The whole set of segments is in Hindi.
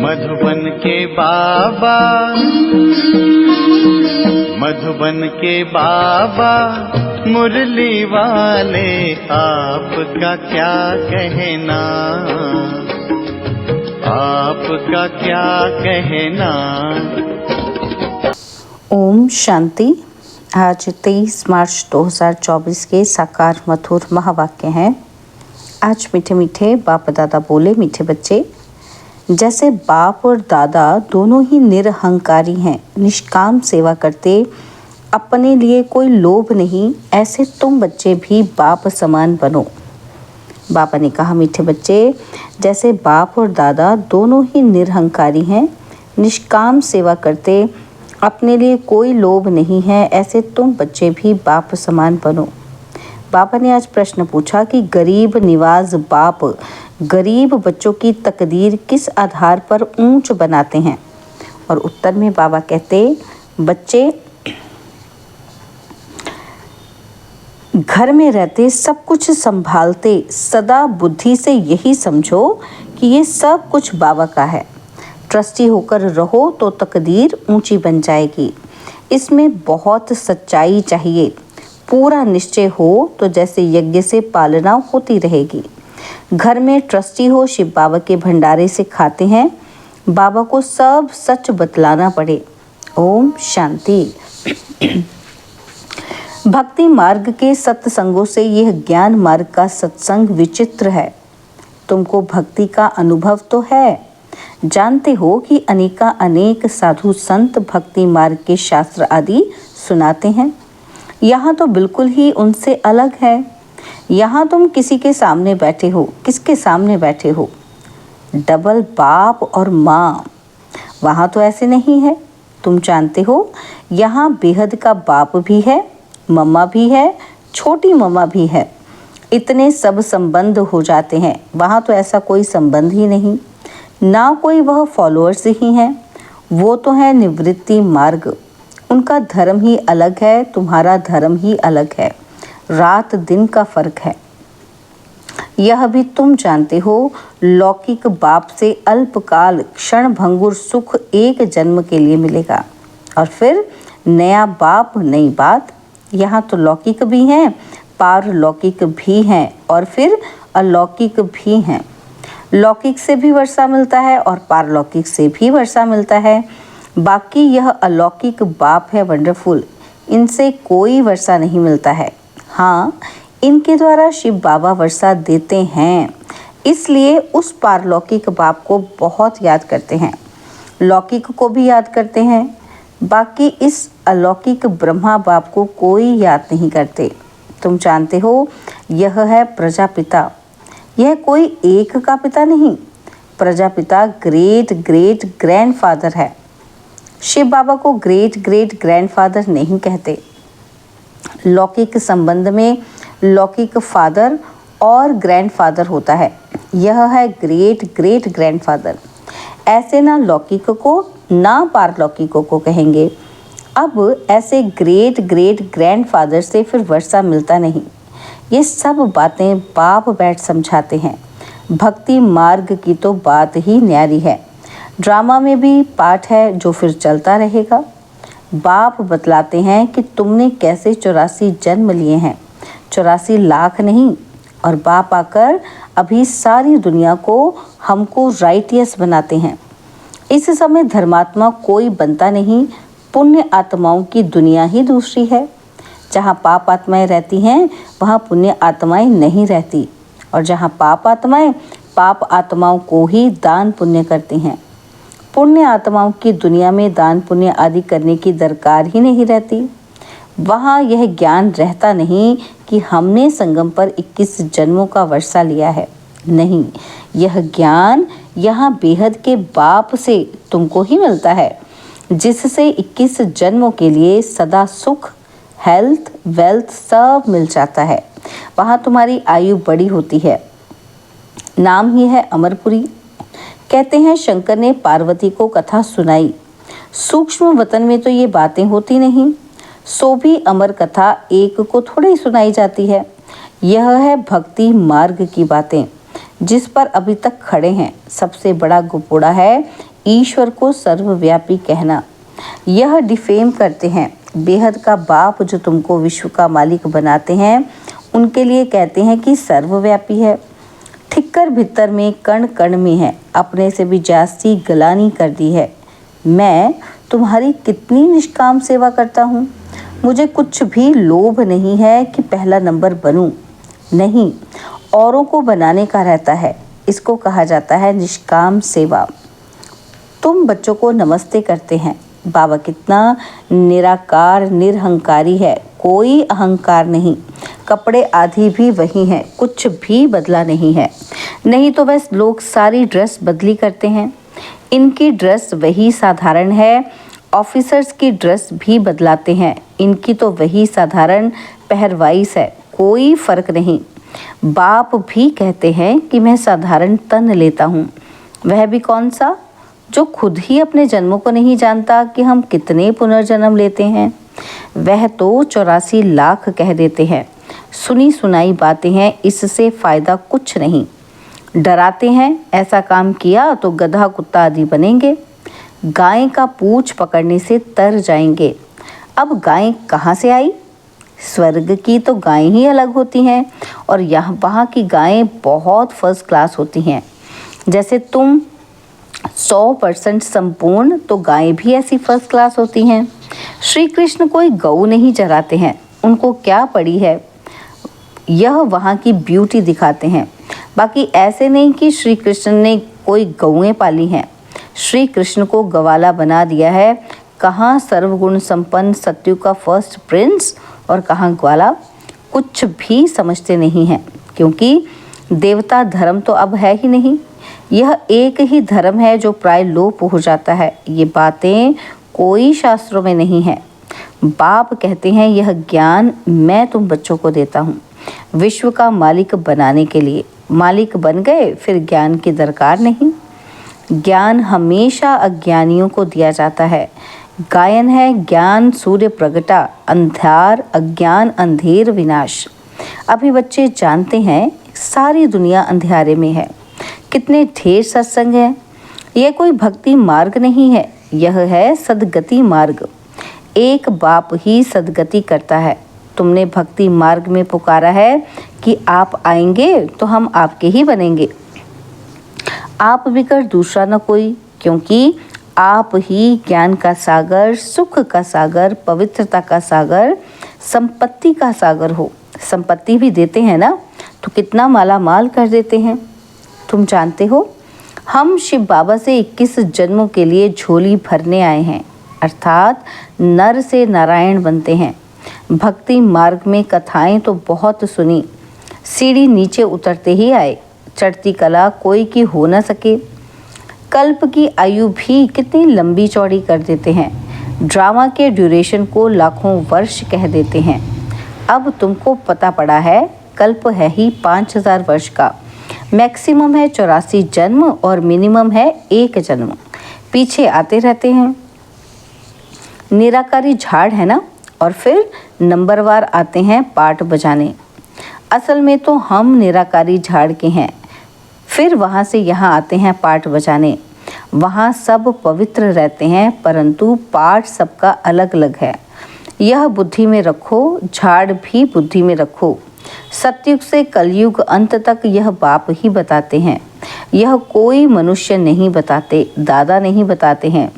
मधुबन के बाबा, मधुबन के बाबा मुरली वाले, आपका क्या कहना, आपका क्या कहना। ओम शांति। आज 23 मार्च 2024 के साकार मधुर महावाक्य हैं। आज मीठे मीठे बाप दादा बोले, मीठे बच्चे, जैसे बाप और दादा दोनों ही निरहंकारी हैं, निष्काम सेवा करते, अपने लिए कोई लोभ नहीं, ऐसे तुम बच्चे भी बाप समान बनो। बाबा ने कहा, मीठे बच्चे, जैसे बाप और दादा दोनों ही निरहंकारी हैं, निष्काम सेवा करते, अपने लिए कोई लोभ नहीं है, ऐसे तुम बच्चे भी बाप समान बनो। बाबा ने आज प्रश्न पूछा कि गरीब निवाज बाप गरीब बच्चों की तकदीर किस आधार पर ऊंच बनाते हैं। और उत्तर में बाबा कहते, बच्चे घर में रहते सब कुछ संभालते सदा बुद्धि से यही समझो कि ये सब कुछ बाबा का है। ट्रस्टी होकर रहो तो तकदीर ऊंची बन जाएगी। इसमें बहुत सच्चाई चाहिए। पूरा निश्चय हो तो जैसे यज्ञ से पालना होती रहेगी। घर में ट्रस्टी हो, शिव बाबा के भंडारे से खाते हैं, बाबा को सब सच बतलाना पड़े। ओम शांति। भक्ति मार्ग के सत्संगों से यह ज्ञान मार्ग का सत्संग विचित्र है। तुमको भक्ति का अनुभव तो है, जानते हो कि अनेक साधु संत भक्ति मार्ग के शास्त्र आदि सुनाते हैं। यहाँ तो बिल्कुल ही उनसे अलग है। यहाँ तुम किसी के सामने बैठे हो। किसके सामने बैठे हो? डबल बाप और माँ। वहाँ तो ऐसे नहीं है। तुम जानते हो, यहाँ बेहद का बाप भी है, मम्मा भी है, छोटी मम्मा भी है। इतने सब संबंध हो जाते हैं। वहाँ तो ऐसा कोई संबंध ही नहीं, ना कोई वह फॉलोअर्स ही हैं। वो तो है निवृत्ति मार्ग। उनका धर्म ही अलग है, तुम्हारा धर्म ही अलग है। रात दिन का फर्क है। यह भी तुम जानते हो। लौकिक बाप से अल्पकाल क्षण भंगुर सुख एक जन्म के लिए मिलेगा, और फिर नया बाप नई बात। यहाँ तो लौकिक भी हैं, पारलौकिक भी हैं, और फिर अलौकिक भी हैं। लौकिक से भी वर्षा मिलता है और पारलौकिक से भी वर्षा मिलता है। बाकी यह अलौकिक बाप है वंडरफुल, इनसे कोई वर्षा नहीं मिलता है। हाँ, इनके द्वारा शिव बाबा वर्षा देते हैं, इसलिए उस पारलौकिक बाप को बहुत याद करते हैं, लौकिक को भी याद करते हैं। बाकी इस अलौकिक ब्रह्मा बाप को कोई याद नहीं करते। तुम जानते हो, यह है प्रजापिता। यह कोई एक का पिता नहीं, प्रजापिता ग्रेट ग्रेट ग्रैंडफादर है। शिव बाबा को ग्रेट ग्रेट ग्रैंडफादर नहीं कहते। लौकिक संबंध में लौकिक फादर और ग्रैंडफादर होता है। यह है ग्रेट ग्रेट ग्रैंडफादर। ऐसे ना लौकिक को ना पारलौकिकों को कहेंगे। अब ऐसे ग्रेट ग्रेट ग्रैंडफादर से फिर वर्षा मिलता नहीं। ये सब बातें बाप बैठ समझाते हैं। भक्ति मार्ग की तो बात ही न्यारी है। ड्रामा में भी पाठ है जो फिर चलता रहेगा। बाप बतलाते हैं कि तुमने कैसे 84 जन्म लिए हैं, 84 लाख नहीं। और बाप आकर अभी सारी दुनिया को हमको राइटियस बनाते हैं। इस समय धर्मात्मा कोई बनता नहीं, पुण्य आत्माओं की दुनिया ही दूसरी है। जहाँ पाप आत्माएं रहती हैं वहाँ पुण्य आत्माएं नहीं रहती, और जहाँ पाप आत्माओं को ही दान पुण्य करती हैं। पुण्य आत्माओं की दुनिया में दान पुण्य आदि करने की दरकार ही नहीं रहती। वहाँ यह ज्ञान रहता नहीं कि हमने संगम पर 21 जन्मों का वर्षा लिया है। नहीं, यह ज्ञान यहाँ बेहद के बाप से तुमको ही मिलता है, जिससे 21 जन्मों के लिए सदा सुख, हेल्थ, वेल्थ सब मिल जाता है। वहाँ तुम्हारी आयु बड़ी होती है। नाम ही है अमरपुरी। कहते हैं शंकर ने पार्वती को कथा सुनाई। सूक्ष्म वतन में तो ये बातें होती नहीं, सो भी अमर कथा एक को थोड़ी ही सुनाई जाती है। यह है भक्ति मार्ग की बातें, जिस पर अभी तक खड़े हैं। सबसे बड़ा गुपोड़ा है ईश्वर को सर्वव्यापी कहना, यह डिफेम करते हैं। बेहद का बाप जो तुमको विश्व का मालिक बनाते हैं, उनके लिए कहते हैं कि सर्वव्यापी है, ठिक्कर भीतर में कण कण में है, अपने से भी जास्ती गलानी कर दी है। मैं तुम्हारी कितनी निष्काम सेवा करता हूँ, मुझे कुछ भी लोभ नहीं है कि पहला नंबर बनूं, नहीं, औरों को बनाने का रहता है। इसको कहा जाता है निष्काम सेवा। तुम बच्चों को नमस्ते करते हैं। बाबा कितना निराकार निरहंकारी है, कोई अहंकार नहीं। कपड़े आदि भी वही हैं, कुछ भी बदला नहीं है। नहीं तो बस लोग सारी ड्रेस बदली करते हैं। इनकी ड्रेस वही साधारण है, ऑफिसर्स की ड्रेस भी बदलाते हैं, इनकी तो वही साधारण पहरवाइश है, कोई फर्क नहीं। बाप भी कहते हैं कि मैं साधारण तन लेता हूँ। वह भी कौन सा, जो खुद ही अपने जन्मों को नहीं जानता कि हम कितने पुनर्जन्म लेते हैं। वह तो 84 लाख कह देते हैं। सुनी सुनाई बातें हैं, इससे फ़ायदा कुछ नहीं। डराते हैं, ऐसा काम किया तो गधा कुत्ता आदि बनेंगे, गाय का पूंछ पकड़ने से तर जाएंगे। अब गाय कहाँ से आई? स्वर्ग की तो गायें ही अलग होती हैं और यहाँ वहाँ की गायें बहुत फर्स्ट क्लास होती हैं। जैसे तुम 100% संपूर्ण, तो गायें भी ऐसी फर्स्ट क्लास होती हैं। श्री कृष्ण कोई गऊ नहीं चराते हैं, उनको क्या पड़ी है, यह वहाँ की ब्यूटी दिखाते हैं। बाकी ऐसे नहीं कि श्री कृष्ण ने कोई गऊएं पाली हैं। श्री कृष्ण को गवाला बना दिया है। कहाँ सर्वगुण संपन्न सत्युग का फर्स्ट प्रिंस और कहाँ ग्वाला, कुछ भी समझते नहीं हैं, क्योंकि देवता धर्म तो अब है ही नहीं। यह एक ही धर्म है जो प्राय लोप हो जाता है। ये बातें कोई शास्त्रों में नहीं है। बाप कहते हैं यह ज्ञान मैं तुम बच्चों को देता हूँ विश्व का मालिक बनाने के लिए। मालिक बन गए फिर ज्ञान की दरकार नहीं। ज्ञान हमेशा अज्ञानियों को दिया जाता है। गायन है ज्ञान सूर्य प्रगटा, अंधार अज्ञान अंधेर विनाश। अभी बच्चे जानते हैं सारी दुनिया अंधेरे में है। कितने ढेर सत्संग हैं। यह कोई भक्ति मार्ग नहीं है, यह है सदगति मार्ग। एक बाप ही सदगति करता है। तुमने भक्ति मार्ग में पुकारा है कि आप आएंगे तो हम आपके ही बनेंगे। आप बिकर दूसरा न कोई, क्योंकि आप ही ज्ञान का सागर, सुख का सागर, पवित्रता का सागर, संपत्ति का सागर हो। संपत्ति भी देते हैं ना, तो कितना माला माल कर देते हैं। तुम जानते हो, हम शिव बाबा से 21 जन्मों के लिए झोली भरने आए हैं, अर्थात नर से नारायण बनते हैं। भक्ति मार्ग में कथाएं तो बहुत सुनी, सीढ़ी नीचे उतरते ही आए। चढ़ती कला कोई की हो न सके। कल्प की आयु भी कितनी लंबी चौड़ी कर देते हैं। ड्रामा के ड्यूरेशन को लाखों वर्ष कह देते हैं। अब तुमको पता पड़ा है, कल्प है ही 5000 वर्ष का। मैक्सिमम है 84 जन्म और मिनिमम है 1 जन्म। पीछे आते रहते हैं। निराकारी झाड़ है ना, और फिर नंबरवार आते हैं पाठ बजाने। असल में तो हम निराकारी झाड़ के हैं, फिर वहाँ से यहाँ आते हैं पाठ बजाने। वहाँ सब पवित्र रहते हैं, परंतु पाठ सबका अलग अलग है। यह बुद्धि में रखो, झाड़ भी बुद्धि में रखो। सतयुग से कलयुग अंत तक यह बाप ही बताते हैं। यह कोई मनुष्य नहीं बताते, दादा नहीं बताते हैं।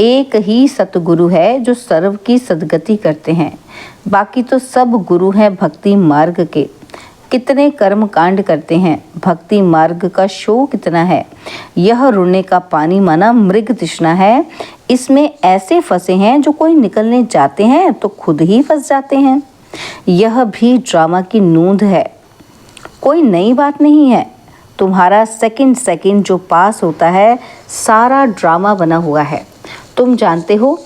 एक ही सतगुरु है जो सर्व की सदगति करते हैं। बाकी तो सब गुरु हैं भक्ति मार्ग के। कितने कर्म कांड करते हैं, भक्ति मार्ग का शो कितना है। यह रुने का पानी माना मृग तृष्णा है। इसमें ऐसे फंसे हैं जो कोई निकलने जाते हैं तो खुद ही फंस जाते हैं। यह भी ड्रामा की नूंद है, कोई नई बात नहीं है। तुम्हारा सेकंड जो पास होता है सारा ड्रामा बना हुआ है। तुम जानते हो,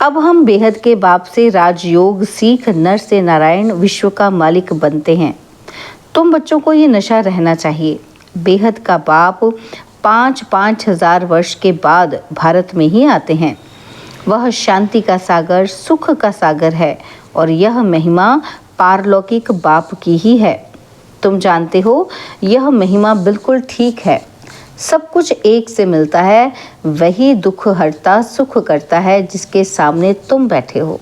अब हम बेहद के बाप से राजयोग सीख नर से नारायण विश्व का मालिक बनते हैं। तुम बच्चों को ये नशा रहना चाहिए। बेहद का बाप 5-5 हजार वर्ष के बाद भारत में ही आते हैं। वह शांति का सागर, सुख का सागर है और यह महिमा पारलौकिक बाप की ही है। तुम जानते हो, यह महिमा बिल्कुल ठीक है। सब कुछ एक से मिलता है, वही दुख हरता सुख करता है जिसके सामने तुम बैठे हो।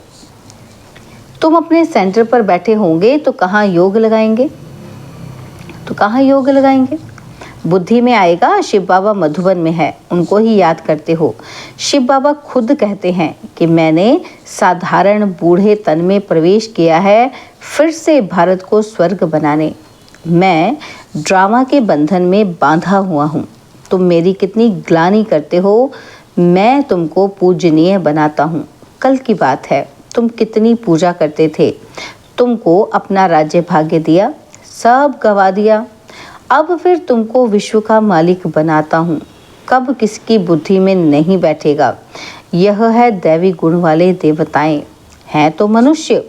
तुम अपने सेंटर पर बैठे होंगे तो कहाँ योग लगाएंगे? बुद्धि में आएगा शिव बाबा मधुबन में है, उनको ही याद करते हो। शिव बाबा खुद कहते हैं कि मैंने साधारण बूढ़े तन में प्रवेश किया है फिर से भारत को स्वर्ग बनाने। मैं ड्रामा के बंधन में बांधा हुआ हूँ। तुम मेरी कितनी ग्लानि करते हो, मैं तुमको पूजनीय बनाता हूँ। कल की बात है, तुम कितनी पूजा करते थे। तुमको अपना राज्य भाग्य दिया, सब गवा दिया। अब फिर तुमको विश्व का मालिक बनाता हूँ। कब किसकी बुद्धि में नहीं बैठेगा। यह है दैवी गुण वाले देवताएं। हैं तो मनुष्य,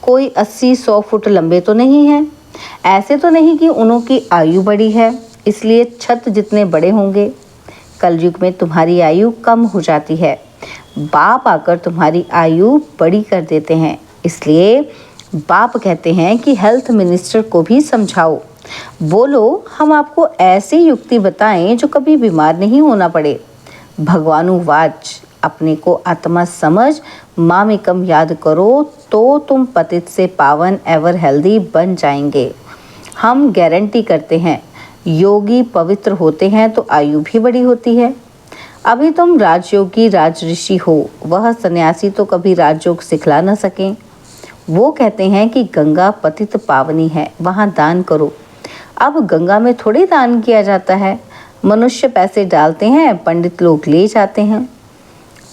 कोई 80-100 फुट लंबे तो नहीं हैं। ऐसे तो नहीं कि उन्हों की आयु बड़ी है इसलिए छत जितने बड़े होंगे। कलयुग में तुम्हारी आयु कम हो जाती है, बाप आकर तुम्हारी आयु बड़ी कर देते हैं। इसलिए बाप कहते हैं कि हेल्थ मिनिस्टर को भी समझाओ, बोलो हम आपको ऐसी युक्ति बताएं जो कभी बीमार नहीं होना पड़े। भगवानुवाच, अपने को आत्मा समझ मामेकम याद करो तो तुम पतित से पावन एवर हेल्दी बन जाएंगे। हम गारंटी करते हैं, योगी पवित्र होते हैं तो आयु भी बड़ी होती है। अभी तुम राजयोगी राजऋषि हो, वह सन्यासी तो कभी राजयोग सिखला न सकें। वो कहते हैं कि गंगा पतित पावनी है, वहाँ दान करो। अब गंगा में थोड़ी दान किया जाता है, मनुष्य पैसे डालते हैं, पंडित लोग ले जाते हैं।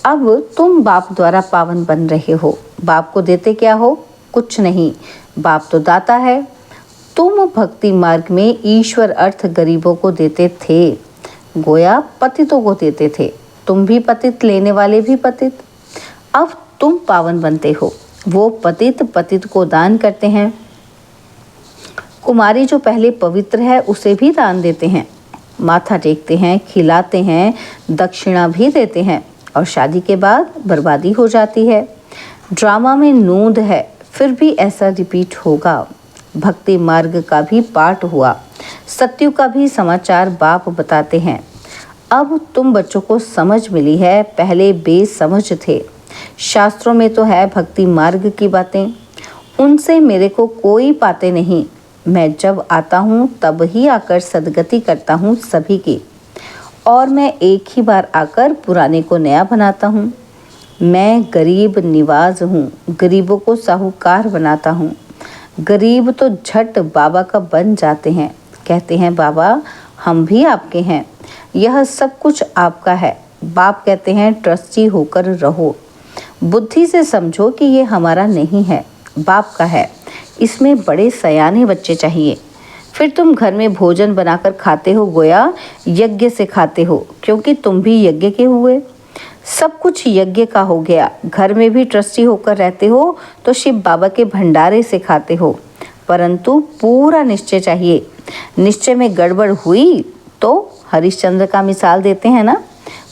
अब तुम बाप द्वारा पावन बन रहे हो। बाप को देते क्या हो? कुछ नहीं, बाप तो दाता है। तुम भक्ति मार्ग में ईश्वर अर्थ गरीबों को देते थे, गोया पतितों को देते थे। तुम भी पतित, लेने वाले भी पतित। अब तुम पावन बनते हो, वो पतित को दान करते हैं। कुमारी जो पहले पवित्र है उसे भी दान देते हैं, माथा टेकते हैं, खिलाते हैं, दक्षिणा भी देते हैं और शादी के बाद बर्बादी हो जाती है। ड्रामा में नूंद है, फिर भी ऐसा रिपीट होगा। भक्ति मार्ग का भी पाठ हुआ, सत्युग का भी समाचार बाप बताते हैं। अब तुम बच्चों को समझ मिली है, पहले बेसमझ थे। शास्त्रों में तो है भक्ति मार्ग की बातें, उनसे मेरे को कोई पाते नहीं। मैं जब आता हूँ तब ही आकर सदगति करता हूँ सभी की, और मैं एक ही बार आकर पुराने को नया बनाता हूँ। मैं गरीब निवाज हूँ, गरीबों को साहूकार बनाता हूँ। गरीब तो झट बाबा का बन जाते हैं, कहते हैं बाबा हम भी आपके हैं, यह सब कुछ आपका है। बाप कहते हैं ट्रस्टी होकर रहो, बुद्धि से समझो कि ये हमारा नहीं है, बाप का है। इसमें बड़े सयाने बच्चे चाहिए। फिर तुम घर में भोजन बनाकर खाते हो, गोया यज्ञ से खाते हो, क्योंकि तुम भी यज्ञ के हुए। सब कुछ यज्ञ का हो गया। घर में भी ट्रस्टी होकर रहते हो तो शिव बाबा के भंडारे से खाते हो, परंतु पूरा निश्चय चाहिए। निश्चय में गड़बड़ हुई तो हरिश्चंद्र का मिसाल देते हैं ना,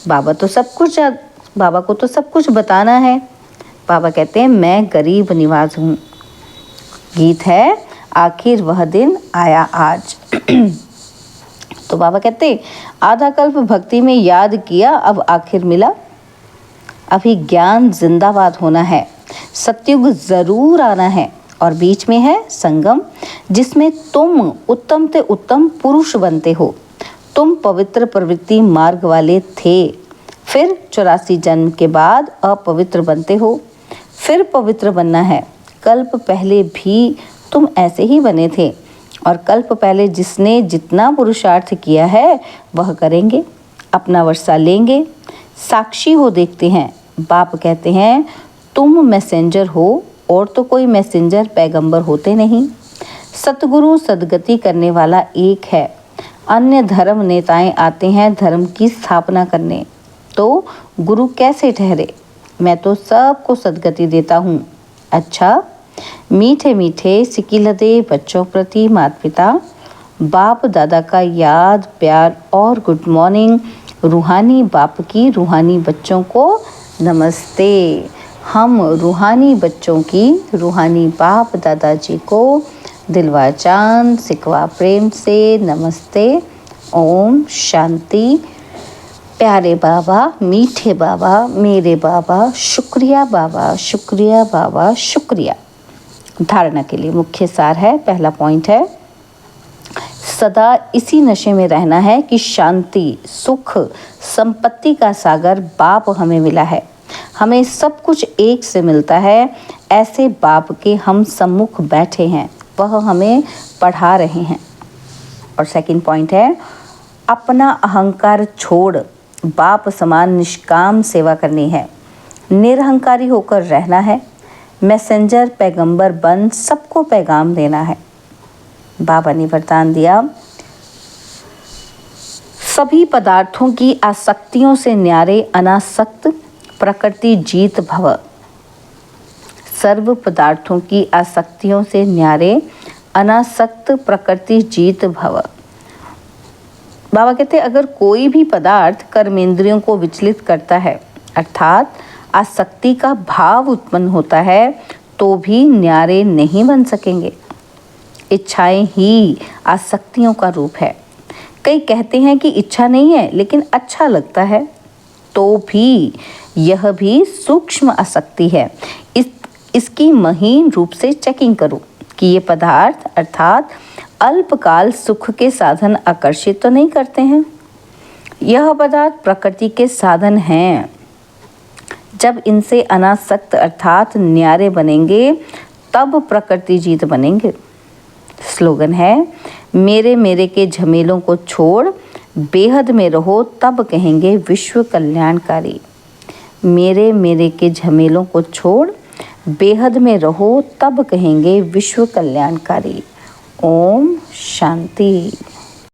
बाबा को तो सब कुछ बताना है। बाबा कहते हैं मैं गरीब निवाज हूँ। गीत है आखिर वह दिन आया आज। तो बाबा कहते आधा कल्प भक्ति में याद किया, अब आखिर मिला। अभी ज्ञान जिंदाबाद होना है, सत्युग जरूर आना है, और बीच में है संगम, जिसमें तुम उत्तम से उत्तम पुरुष बनते हो। तुम पवित्र प्रवृत्ति मार्ग वाले थे, फिर 84 जन्म के बाद अपवित्र बनते हो, फिर पवित्र बनना है। कल्प पहले भी तुम ऐसे ही बने थे, और कल्प पहले जिसने जितना पुरुषार्थ किया है वह करेंगे, अपना वर्षा लेंगे। साक्षी हो देखते हैं। बाप कहते हैं तुम मैसेंजर हो, और तो कोई मैसेंजर पैगंबर होते नहीं। सतगुरु सदगति करने वाला एक है। अन्य धर्म नेताएं आते हैं धर्म की स्थापना करने, तो गुरु कैसे ठहरे? मैं तो सबको सदगति देता हूँ। अच्छा, मीठे मीठे सिकिलदे बच्चों प्रति माता पिता, बाप दादा का याद प्यार और गुड मॉर्निंग। रूहानी बाप की रूहानी बच्चों को नमस्ते। हम रूहानी बच्चों की रूहानी बाप दादाजी को दिलवा चांद सिकवा प्रेम से नमस्ते। ओम शांति। प्यारे बाबा, मीठे बाबा, मेरे बाबा, शुक्रिया बाबा, शुक्रिया बाबा, शुक्रिया। धारणा के लिए मुख्य सार है, पहला पॉइंट है, सदा इसी नशे में रहना है कि शांति, सुख, संपत्ति का सागर बाप हमें मिला है। हमें सब कुछ एक से मिलता है। ऐसे बाप के हम सम्मुख बैठे हैं, वह हमें पढ़ा रहे हैं। और सेकंड पॉइंट है, अपना अहंकार छोड़ बाप समान निष्काम सेवा करनी है। निरहंकारी होकर रहना है। मैसेंजर पैगंबर बन सबको पैगाम देना है। बाबा ने वरदान दिया, सभी पदार्थों की आसक्तियों से न्यारे अनासक्त प्रकृति जीत भव। सर्व पदार्थों की आसक्तियों से न्यारे अनासक्त प्रकृति जीत भव। बाबा कहते, अगर कोई भी पदार्थ कर्मेंद्रियों को विचलित करता है, अर्थात आसक्ति का भाव उत्पन्न होता है, तो भी न्यारे नहीं बन सकेंगे। इच्छाएं ही आसक्तियों का रूप है। कई कहते हैं कि इच्छा नहीं है लेकिन अच्छा लगता है, तो भी यह भी सूक्ष्म आसक्ति है। इसकी महीन रूप से चेकिंग करो कि ये पदार्थ अर्थात अल्पकाल सुख के साधन आकर्षित तो नहीं करते हैं। यह पदार्थ प्रकृति के साधन हैं। जब इनसे अनासक्त अर्थात न्यारे बनेंगे, तब प्रकृति जीत बनेंगे। स्लोगन है, मेरे मेरे के झमेलों को छोड़ बेहद में रहो, तब कहेंगे विश्व कल्याणकारी। मेरे मेरे के झमेलों को छोड़ बेहद में रहो, तब कहेंगे विश्व कल्याणकारी। ओम शांति।